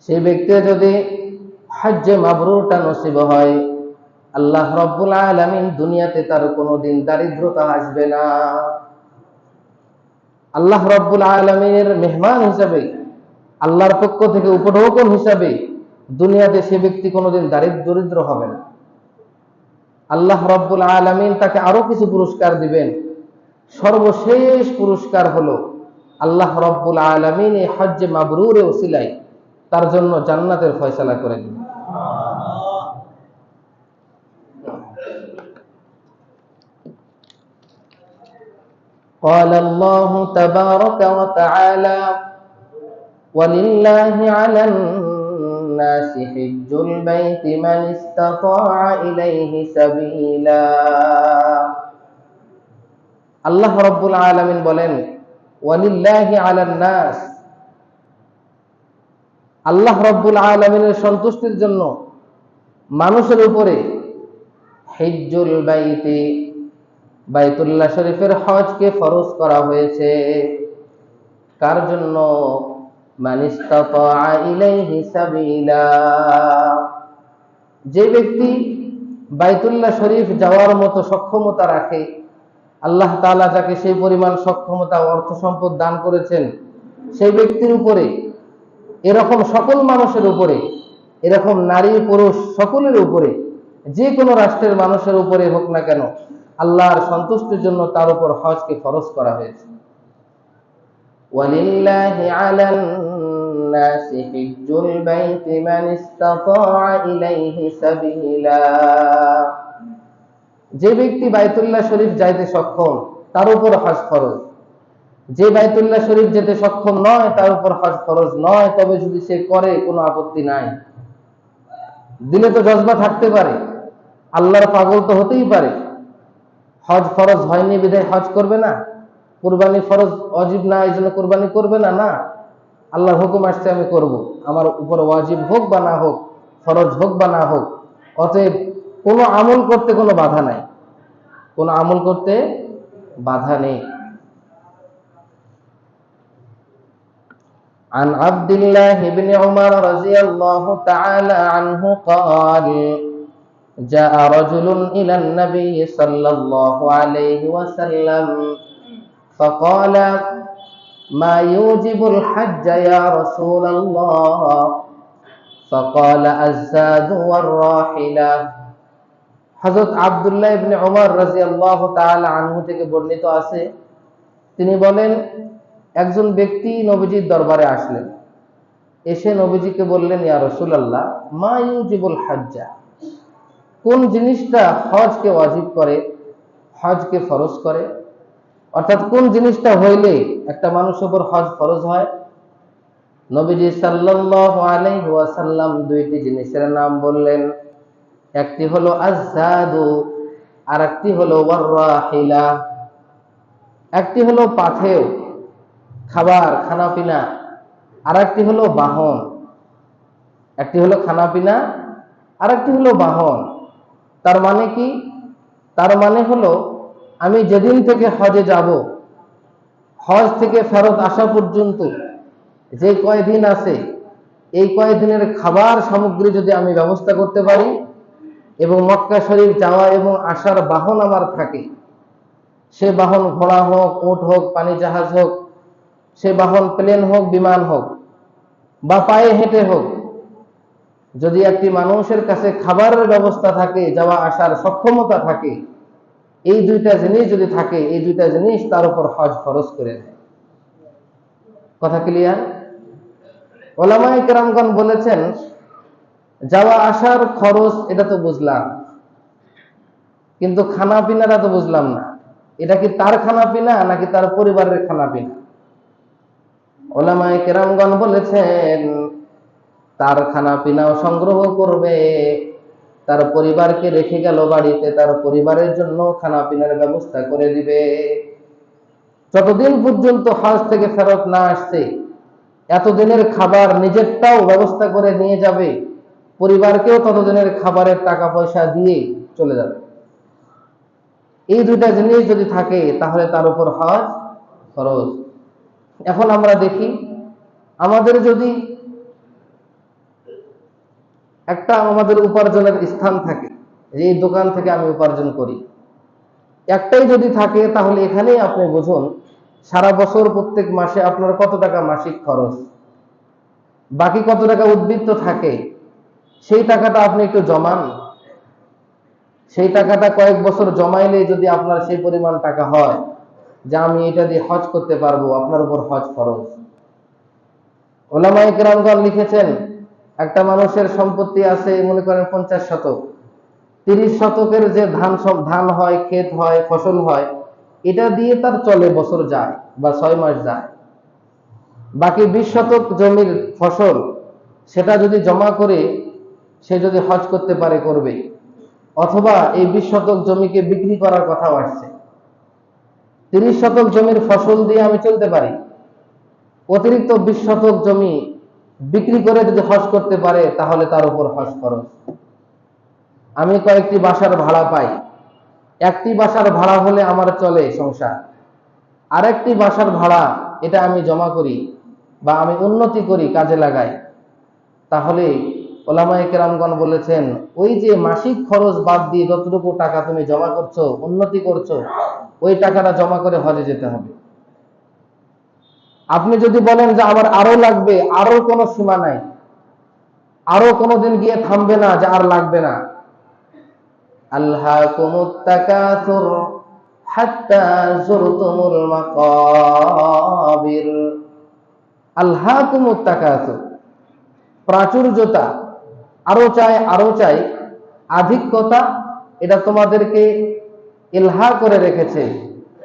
A: সেই ব্যক্তির যদি হজ্জে মাবরুরটা নসিব হয়, আল্লাহ রাব্বুল আলামিন দুনিয়াতে তার কোনোদিন দারিদ্রতা আসবে না। আল্লাহ রাব্বুল আলামিনের মেহমান হিসাবে, আল্লাহর পক্ষ থেকে উপঢৌকন হিসাবে দুনিয়াতে সে ব্যক্তি কোনোদিন দরিদ্র হবে না। আল্লাহ রাব্বুল আলামিন তাকে আরো কিছু পুরস্কার দিবেন। সর্বশেষ পুরস্কার হলো আল্লাহ রাব্বুল আলামিন এই হজ্জে মাবরুরের ওসিলায় তার জন্য জান্নাতের ফয়সালা করে দিবেন। قال الله تبارك وتعالى ولله على الناس حج البيت من استطاع إليه سبيلا। আল্লাহ রাব্বুল আলামিন বলেন ওয়ালিল্লাহি আলান নাস, আল্লাহ রাব্বুল আলামিনের সন্তুষ্টির জন্য মানুষের উপরে হিজ্জুল বাইতি, বাইতুল্লাহ শরীফের হজকে ফরজ করা হয়েছে। কার জন্য? মান ইসতাতা ইলাইহি সাবিলা। যে ব্যক্তি বাইতুল্লাহ শরীফ যাওয়ার মতো সক্ষমতা রাখে, আল্লাহ তাআলা যাকে সেই পরিমাণ সক্ষমতা অর্থ সম্পদ দান করেছেন, সেই ব্যক্তির উপরে, এরকম সকল মানুষের উপরে, এরকম নারী পুরুষ সকলের উপরে, যে কোনো রাষ্ট্রের মানুষের উপরে হোক না কেন, আল্লাহর সন্তুষ্টির জন্য তার উপর হজকে ফরজ করা হয়েছে। ওয়ালিল্লাহি আলান নাসি হিজ্জুল বাইতি মান ইসতাতা ইলাইহি সাবিলা। যে ব্যক্তি বাইতুল্লাহ শরীফ যাইতে সক্ষম, তার উপর হজ ফরজ। যে বাইতুল্লাহ শরীফ যেতে সক্ষম নয়, তার উপর হজ ফরজ নয়। তবে যদি সে করে, কোনো আপত্তি নাই। দিলে তো জজবা থাকতে পারে, আল্লাহর পাগল তো হতেই পারে। হজ ফরজ হয়নি বিধায় হজ করবে না, কুরবানি ফরজ ওয়াজিব না এই জন্য কুরবানি করবে না। না, আল্লাহর হুকুম আসছে আমি করব, আমার উপর ওয়াজিব হোক বা না হোক, ফরজ হোক বা না হোক। অতএব কোনো আমল করতে কোনো বাধা নাই, কোনো আমল করতে বাধা নেই। عن عبد الله بن عمر رضي الله تعالى عنه قال جاء رجل إلى النبي صلى الله عليه وسلم فقال ما يوجب الحج يا رسول الله فقال الزاد والراحلة হযরত আব্দুল্লাহ ইবনে উমর রাদিয়াল্লাহু তাআলা আনহু থেকে বর্ণিত আছে, তিনি বলেন একজন ব্যক্তি নবীজির দরবারে আসলেন, এসে নবীজিকে বললেন ইয়া রাসূলুল্লাহ মা ইউজিবুল হাজ্জা, কোন জিনিসটা হজকে ওয়াজিব করে, হজকে ফরজ করে, অর্থাৎ কোন জিনিসটা হইলে একটা মানুষের উপর হজ ফরজ হয়। নবীজি সাল্লাল্লাহু আলাইহি ওয়াসাল্লাম দুইটি জিনিসের নাম বললেন, একটি হলো আযযাদু আর একটি হলো ওয়াররাহিলা। একটি হলো পাথেয় খাবার খানাপিনা, আর একটি হলো বাহন। একটি হলো খানাপিনা আর একটি হলো বাহন। তার মানে কি? তার মানে হলো আমি যেদিন থেকে হজে যাব, হজ থেকে ফেরত আসা পর্যন্ত যে কয়দিন আছে, এই কয়দিনের খাবার সামগ্রী যদি আমি ব্যবস্থা করতে পারি এবং মক্কা শরীফ যাওয়া এবং আসার বাহন আমার থাকে, সে বাহন ঘোড়া হোক, উট হোক, পানি জাহাজ হোক, সে বাহন প্লেন হোক, বিমান হোক বা পায়ে হেঁটে হোক, যদি একটি মানুষের কাছে খাবারের ব্যবস্থা থাকে, যাওয়া আসার সক্ষমতা থাকে, এই দুইটা জিনিস যদি থাকে, এই দুইটা জিনিস তার উপর হজ ফরজ করে দেয়। কথা ক্লিয়ার? উলামায়ে কেরামগণ বলেছেন যাওয়া আসার খরচ এটা তো বুঝলাম, কিন্তু খানা পিনাটা তো বুঝলাম না। এটা কি তার খানা পিনা নাকি তার পরিবারের খানা পিনা? উলামায়ে কেরামগণ বলেছেন তার খানা পিনাও সংগ্রহ করবে, তার পরিবারকে রেখে গেল বাড়িতে, তার পরিবারের জন্য খানা পিনার ব্যবস্থা করে দিবে। যতদিন পর্যন্ত হজ থেকে ফেরত না আসছে, এতদিনের খাবার নিজেরটাও ব্যবস্থা করে নিয়ে যাবে, পরিবারকেও ততদিনের খাবারের টাকা পয়সা দিয়ে চলে যাবে। এই দুইটা জিনিস যদি থাকে তাহলে তার উপর হজ ফরজ। এখন আমরা দেখি, আমাদের যদি একটা আমাদের উপার্জনের স্থান থাকে, যে এই দোকান থেকে আমি উপার্জন করি, একটাই যদি থাকে, তাহলে এখানেই আপনি বুঝুন সারা বছর প্রত্যেক মাসে আপনার কত টাকা মাসিক খরচ, বাকি কত টাকা উদ্বৃত্ত থাকে, সেই টাকাটা আপনি একটু জমান। সেই টাকাটা কয়েক বছর জমাইলে যদি আপনার সেই পরিমাণ টাকা হয় যে আমি এটা দিয়ে হজ করতে পারবো, আপনার উপর হজ ফরজ। উলামায়ে কেরামগণ লিখেছেন একটা মানুষের সম্পত্তি আছে মনে করেন 50 শতক, 30 শতকের যে ধান হয়, ক্ষেত হয়, ফসল হয়, এটা দিয়ে তার চলে, বছর যায় বা 6 মাস যায়। বাকি 20 শতক জমির ফসল, সেটা যদি জমা করে সে যদি হজ করতে পারে করবে, অথবা এই 20 শতক জমিকে বিক্রি করার কথাও আসছে। 30 শতক জমির ফসল দিয়ে আমি চলতে পারি, অতিরিক্ত 20 শতক জমি বিক্রি করে যদি হজ করতে পারে তাহলে তার উপর হজ ফরজ। আমি কয়েকটি বাসার ভাড়া পাই, একটি বাসার ভাড়া হলে আমার চলে সংসার, আরেকটি বাসার ভাড়া এটা আমি জমা করি বা আমি উন্নতি করি, কাজে লাগাই, তাহলে উলামায়ে কেরামগণ বলেছেন ওই যে মাসিক খরচ বাদ দিয়ে যতটুকু টাকা তুমি জমা করছো, উন্নতি করছো, ওই টাকাটা জমা করে হজে যেতে হবে। আপনি যদি বলেন যে আমার আরো লাগবে, আরো কোনো সীমা নাই, আরো কোনোদিন গিয়ে থামবে না যে আর লাগবে না। আলহাকুমুত তাকাসুর হাত্তা যুরতুমুল মাকাবির। আলহাকুমুত তাকাসুর, প্রাচুর্যতা, আরো চাই আরো চাই, আধিক্যতা, এটা তোমাদেরকে ইলহা করে রেখেছে,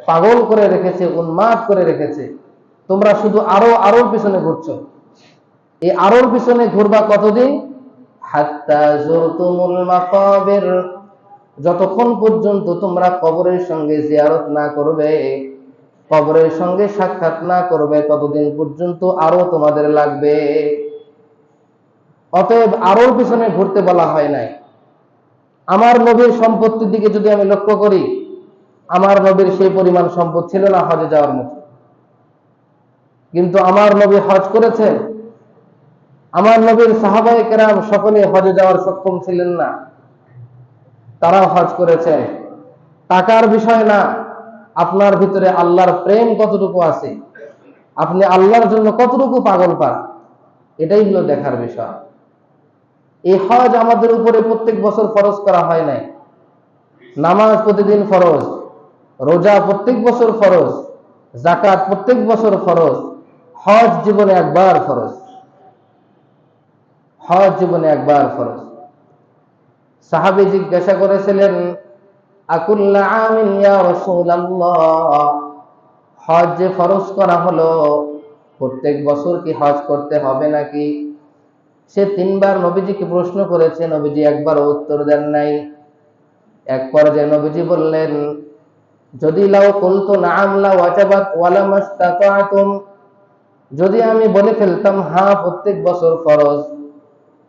A: পাগল করে রেখেছে, উন্মাদ করে রেখেছে। তোমরা শুধু আরো আরোর পিছনে ঘুরছো। এই আরোর পিছনে ঘুরবা কতদিন? হাত্তা যুরতুমুল মাকাবির, যতক্ষণ পর্যন্ত তোমরা কবরের সঙ্গে জিয়ারত না করবে, কবরের সঙ্গে সাক্ষাৎ না করবে, ততদিন পর্যন্ত আরো তোমাদের লাগবে। অতএব আরোর পিছনে ঘুরতে বলা হয় নাই। আমার নবীর সম্পত্তির দিকে যদি আমি লক্ষ্য করি, আমার নবীর সেই পরিমাণ সম্পদ ছিল না হজে যাওয়ার মতো। কিন্তু আমার নবী হজ করেছেন? আমার নবীর সাহাবায়ে কেরাম সকলে হজে যাওয়ার সক্ষম ছিলেন না, তারাও হজ করেছেন। টাকার বিষয় না, আপনার ভিতরে আল্লাহর প্রেম কতটুকু আছে, আপনি আল্লাহর জন্য কতটুকু পাগল পান, এটাই হলো দেখার বিষয়। এই হজ আমাদের উপরে প্রত্যেক বছর ফরজ করা হয় নাই। নামাজ প্রতিদিন ফরজ, রোজা প্রত্যেক বছর ফরজ, যাকাত প্রত্যেক বছর ফরজ, হজ জীবনে একবার ফরজ। হজ জীবনে একবার ফরজ। সাহাবী জিজ্ঞাসা করেছিলেন, আকুল্লা আমিন ইয়া রাসূলুল্লাহ, হজ যে ফরজ করা হলো, প্রত্যেক বছর কি হজ করতে হবে নাকি? সে তিনবার নবীজিকে প্রশ্ন করেছে, নবীজি একবারও উত্তর দেন নাই। এক পর্যায়ে নবীজি বললেন, যদি লাউ কুলতু নাআম লা ওয়াজাবাত ওয়ালা মাসতাতাতুম, যদি আমি বলে ফেলতাম হ্যাঁ প্রত্যেক বছর ফরজ,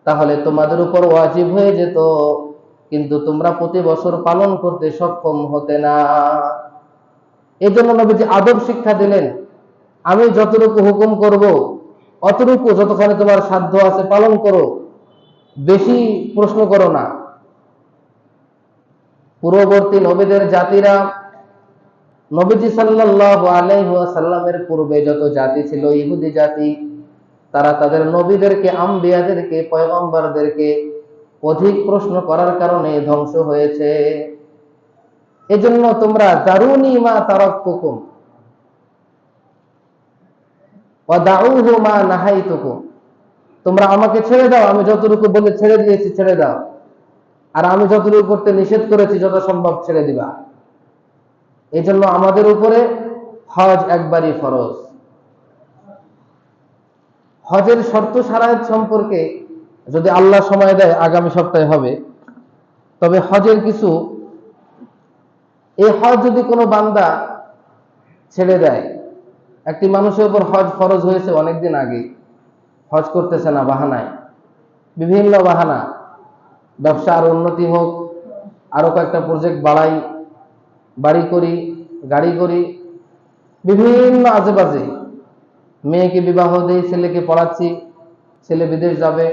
A: তাহলে তোমাদের উপর ওয়াজিব হয়ে যেত, কিন্তু তোমরা প্রতি বছর পালন করতে সক্ষম হতে না। এই জন্য নবীজি আদব শিক্ষা দিলেন, আমি যতটুকু হুকুম করব অতটুকু যতখানি তোমার সাধ্য আছে পালন করো, বেশি প্রশ্ন করো না। পূর্ববর্তী নবীদের জাতিরা, নবীজি সাল্লাল্লাহু আলাইহি ওয়াসাল্লামের পূর্বে যত জাতি ছিল, ইহুদি জাতি, তারা তাদের নবীদেরকে, আম্বিয়াদেরকে, পয়গম্বরদেরকে অধিক প্রশ্ন করার কারণে ধ্বংস হয়েছে। এজন্য তোমরা দারুনি মা তারাকতুকুম ওয়া দাউহু মা নাহাইতুকুম, তোমরা আমাকে ছেড়ে দাও, আমি যতটুকু বলে ছেড়ে দিয়েছি ছেড়ে দাও, আর আমি যতটুকু করতে নিষেধ করেছি যত সম্ভব ছেড়ে দিবা। এই জন্য আমাদের উপরে হজ একবারই ফরজ। হজের শর্ত সারায়াত সম্পর্কে যদি আল্লাহ সময় দেয় আগামী সপ্তাহে হবে। তবে হজের কিছু, এই হজ যদি কোনো বান্দা ছেড়ে দেয়, একটি মানুষের উপর হজ ফরজ হয়েছে অনেকদিন আগে, হজ করতেছে না বাহানায়, বিভিন্ন বাহানা, ব্যবসা আরো উন্নতি হোক, আরো কয়েকটা প্রজেক্ট বাড়াই, বাড়ি করি, গাড়ি করি, বিভিন্ন আজেবাজে, মেয়েকে বিবাহ দেই, ছেলেকে পড়াচ্ছি, ছেলে বিদেশ যাবে,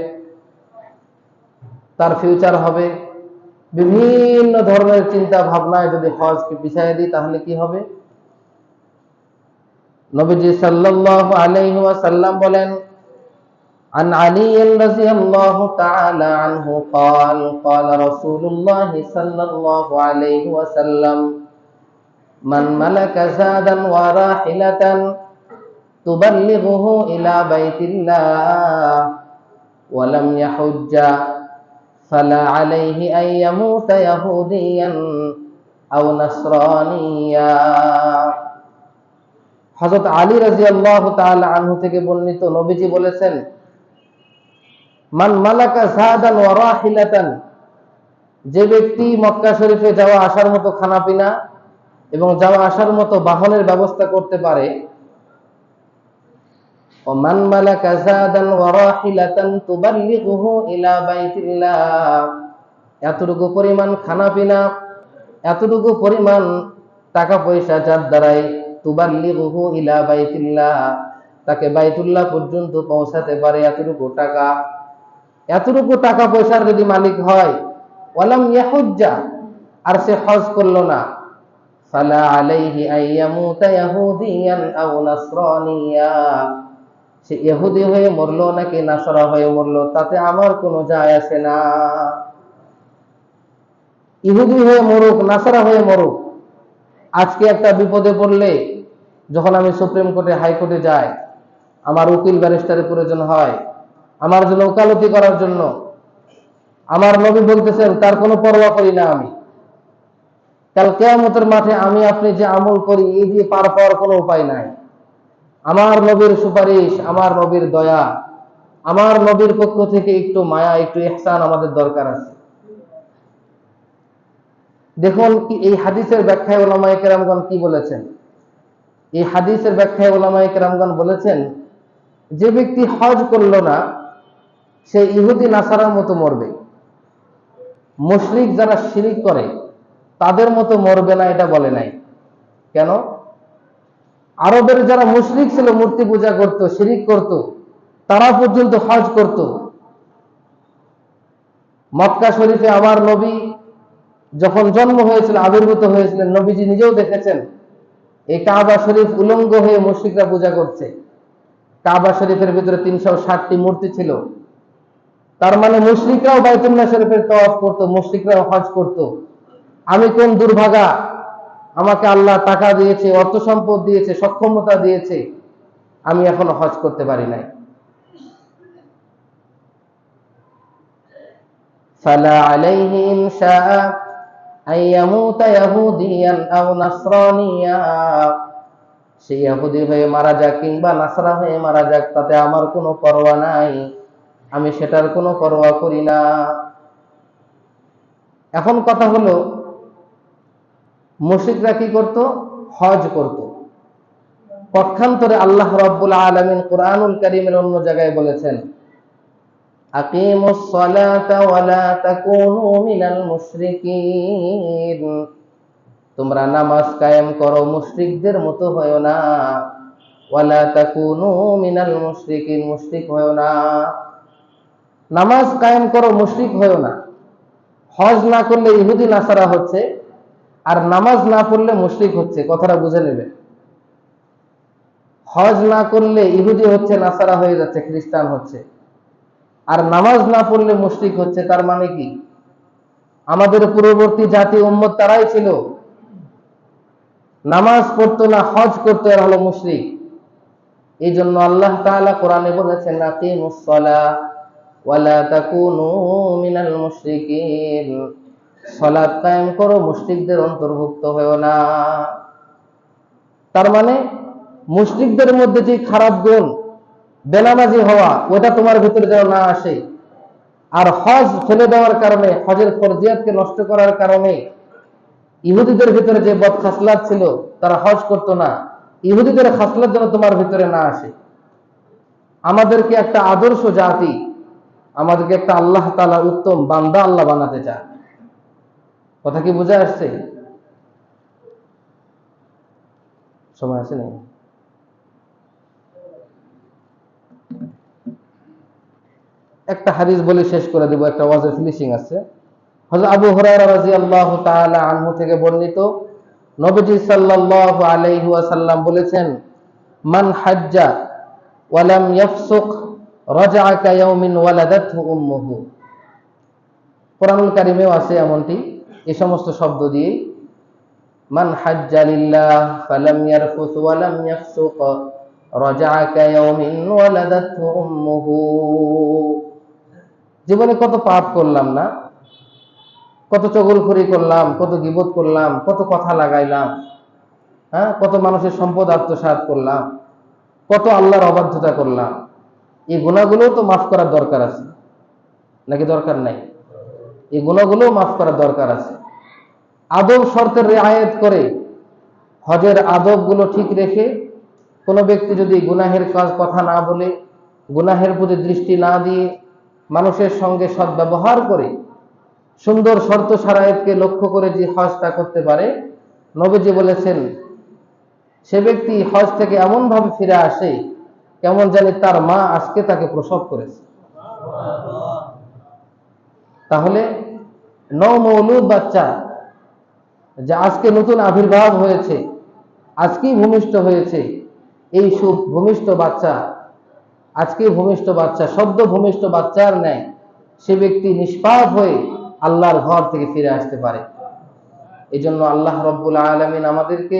A: তার ফিউচার হবে, বিভিন্ন ধরনের চিন্তা ভাবনায় যদি হজকে পিছাই দিই তাহলে কি হবে? নবীজি সাল্লাল্লাহু আলাইহি ওয়াসাল্লাম বলেন, عن علي رضي الله تعالى عنه قال قال رسول الله صلى الله عليه وسلم من ملك زادا وراحلة تبلغه إلى بيت الله ولم يحج فلا عليه أن يموت يهوديا أو نصرانيا। হযরত আলী রাদিয়াল্লাহু তাআলা আনহু থেকে বর্ণিত, নবীজি বলেছেন, মান মালাকা যাদান ওয়া রাহিলাতান, যে ব্যক্তি মক্কা শরীফে যাওয়া আসার মতো খানাপিনা এবং যাওয়া আসার মতো বাহনের ব্যবস্থা করতে পারে, ও মান মালাকা যাদান ওয়া রাহিলাতান তুবাল্লিগুহু ইলা বাইতিল্লাহ, এতটুকু পরিমাণ খানাপিনা, এতটুকু পরিমাণ টাকা পয়সা যার দ্বারাই তুবাল্লিগুহু ইলা বাইতিল্লাহ, তাকে বাইতুল্লাহ পর্যন্ত পৌঁছাতে পারে, এতটুকু টাকা পয়সার যদি মালিক হয়, ওয়ালাম ইয়াহুজ্জা, আর সে হজ করলো না, ফালা আলাইহি আইয়ামুতা ইয়াহুদিয়ান আও নাসরানিয়া, সে ইহুদি হয়ে মরলো নাকি নাসারা হয়ে মরলো তাতে আমার কোনো যায় আসে না। ইহুদি হয়ে মরুক, নাসারা হয়ে মরুক, আজকে একটা বিপদে পড়লে, যখন আমি সুপ্রিম কোর্টে, হাইকোর্টে যাই, আমার উকিল ব্যারিস্টারের প্রয়োজন হয় আমার জন্য ওকালতি করার জন্য, আমার নবী বলতেছেন তার কোনো পরোয়া করি না আমি। কাল কিয়ামতের মাঠে আমি আপনি যে আমল করি এই দিয়ে পার পাওয়ার কোনো উপায় নাই। আমার নবীর সুপারিশ, আমার নবীর দয়া, আমার নবীর পক্ষ থেকে একটু মায়া, একটু ইহসান আমাদের দরকার আছে। দেখুন কি এই হাদিসের ব্যাখ্যায় উলামায়ে কেরামগণ কি বলেছেন। এই হাদিসের ব্যাখ্যায় উলামায়ে কেরামগণ বলেছেন, যে ব্যক্তি হজ করলো না সে ইহুদি নাসারার মতো মরবে। মুশরিক যারা শিরিক করে তাদের মতো মরবে না এটা বলে নাই। কেন? আরবের যারা মুশরিক ছিল, মূর্তি পূজা করত, শিরিক করত, তারা পর্যন্ত হজ করত। মক্কা শরীফে আমার নবী যখন জন্ম হয়েছিল, আবির্ভূত হয়েছিলেন, নবীজি নিজেও দেখেছেন এই কাবা শরীফ উলঙ্গ হয়ে মুশরিকরা পূজা করছে। কাবা শরীফের ভিতরে 360টি মূর্তি ছিল। তার মানে মুশরিকরাও বাইতুল্লাহ শরীফের তওয়াফ করত, মুশরিকরাও হজ করত। আমি কোন দুর্ভাগা, আমাকে আল্লাহ টাকা দিয়েছে, অর্থ সম্পদ দিয়েছে, সক্ষমতা দিয়েছে, আমি এখনো হজ করতে পারি নাই। ফালা আলাইহি ইন শাআ আন ইয়ামুতা ইয়াহুদিয়ান আও নাসরানিয়া, সে ইহুদি হয়ে মারা যাক কিংবা নাসরা হয়ে মারা যাক, তাতে আমার কোনো পরোয়া নাই, আমি সেটার কোনো পরোয়া করি না। এখন কথা হলো, মুশরিকরা কি করত? হজ করত। পক্ষান্তরে আল্লাহ রাব্বুল আলামিন কুরআনুল কারীমের অন্য জায়গায় বলেছেন, আকিমুস সালাতা ওয়া লা তাকুনু মিনাল মুশরিকিন, তোমরা নামাজ কায়েম করো, মুশরিকদের মতো হয়ো না। ওয়া লা তাকুনু মিনাল মুশরিকিন, মুশরিক হয়ো না। নামাজ কায়েম করো, মুশরিক হয়ো না। হজ না করলে ইহুদি নাসারা হচ্ছে, আর নামাজ না পড়লে মুশরিক হচ্ছে। কথাটা বুঝে নেবে। হজ না করলে ইহুদি হচ্ছে, নাসারা হয়ে যাচ্ছে, খ্রিস্টান হচ্ছে, আর নামাজ না পড়লে মুশরিক হচ্ছে। তার মানে কি? আমাদের পূর্ববর্তী জাতি উম্মত তারাই ছিল, নামাজ পড়তো না, হজ করতো, এরা হলো মুশরিক। এই জন্য আল্লাহ তাআলা কোরআনে বলেছেন, আকিমুস সালাহ ওয়া লা তাকুনু মিনাল মুশরিকিন, সালাত কায়েম করো, মুশরিকদের অন্তর্ভুক্ত হয়ো না। তার মানে মুশরিকদের মধ্যে যে খারাপ গুণ, বেনামাজি হওয়া, ওটা তোমার ভিতরে যেন না আসে। আর হজ ফেলে দেওয়ার কারণে, হজের ফরজিয়াতকে নষ্ট করার কারণে ইহুদিদের ভিতরে যে বদ খাসলাত ছিল, তারা হজ করতো না, ইহুদিদের খাসলাত যেন তোমার ভিতরে না আসে। আমাদেরকে একটা আদর্শ জাতি, আমাদেরকে একটা আল্লাহ তাআলার উত্তম বান্দা আল্লাহ বানাতে চায়। কথা কি বুঝে আসছে? সময় আছে না? একটা হাদিস বলে শেষ করে দেব, একটা ওয়াজের ফিনিশিং আছে। হযরত আবু হুরায়রা রাদিয়াল্লাহু তাআলা আনহু থেকে বর্ণিত, নবীজি সাল্লাল্লাহু আলাইহি ওয়াসাল্লাম বলেছেন, মান হাজ্জা ওয়া লাম ইয়াফসুক রাজাআ কায়াউমিন ওয়ালাদাতহু উম্মুহু। কোরআনুল কারীমেও আছে এমনটি, এই সমস্ত শব্দ দিয়ে, মান হাজ্জা লিল্লাহ ফালাম ইয়ারফুস ওয়া লাম ইয়াফসুক রাজাআ কায়াউমিন ওয়ালাদাতহু উম্মুহু। জীবনে কত পাপ করলাম না, কত চগলখড়ি করলাম, কত গীবত করলাম, কত কথা লাগাইলাম, কত মানুষের সম্পদ আত্মসাৎ করলাম, কত আল্লাহর অবাধ্যতা করলাম। এই গুনাহগুলো তো মাফ করার দরকার আছে, নাকি দরকার নাই? এই গুনাহগুলো মাফ করার দরকার আছে। আদব শর্তের রিআয়াত করে, হজের আদবগুলো ঠিক রেখে, কোনো ব্যক্তি যদি গুনাহের কথা না বলে, গুনাহের প্রতি দৃষ্টি না দিয়ে, মানুষের সঙ্গে সদ্ব্যবহার করে, সুন্দর শর্ত শারায়েতকে লক্ষ্য করে যে হজটা করতে পারে, নবীজি বলেছেন সে ব্যক্তি হজ থেকে এমন ভাবে ফিরে আসে কেমন জানি তার মা আজকে তাকে প্রসব করেছে। তাহলে নবমৌলুদ বাচ্চা যে আজকে নতুন আবির্ভাব হয়েছে, আজকেই ভূমিষ্ঠ হয়েছে, এই ভূমিষ্ঠ বাচ্চা, আজকেই ভূমিষ্ঠ বাচ্চা, সদ্য ভূমিষ্ঠ বাচ্চার ন্যায় সে ব্যক্তি নিষ্পাপ হয়ে আল্লাহর ঘর থেকে ফিরে আসতে পারে। এই জন্য আল্লাহ রাব্বুল আলামিন আমাদেরকে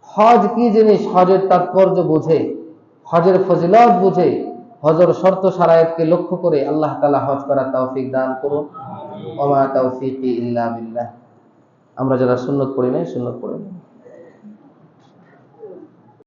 A: হজ কি জিনিস, হজের তাৎপর্য বুঝে, হজের ফজিলত বুঝে, হজের শর্ত শারায়েতকে লক্ষ্য করে আল্লাহ তাআলা হজ করার তৌফিক দান করুন। ওয়া মা তাওফীকি ইল্লা বিল্লাহ। আমরা যারা সুন্নত পড়ি নাই, সুন্নত পড়ে নিই।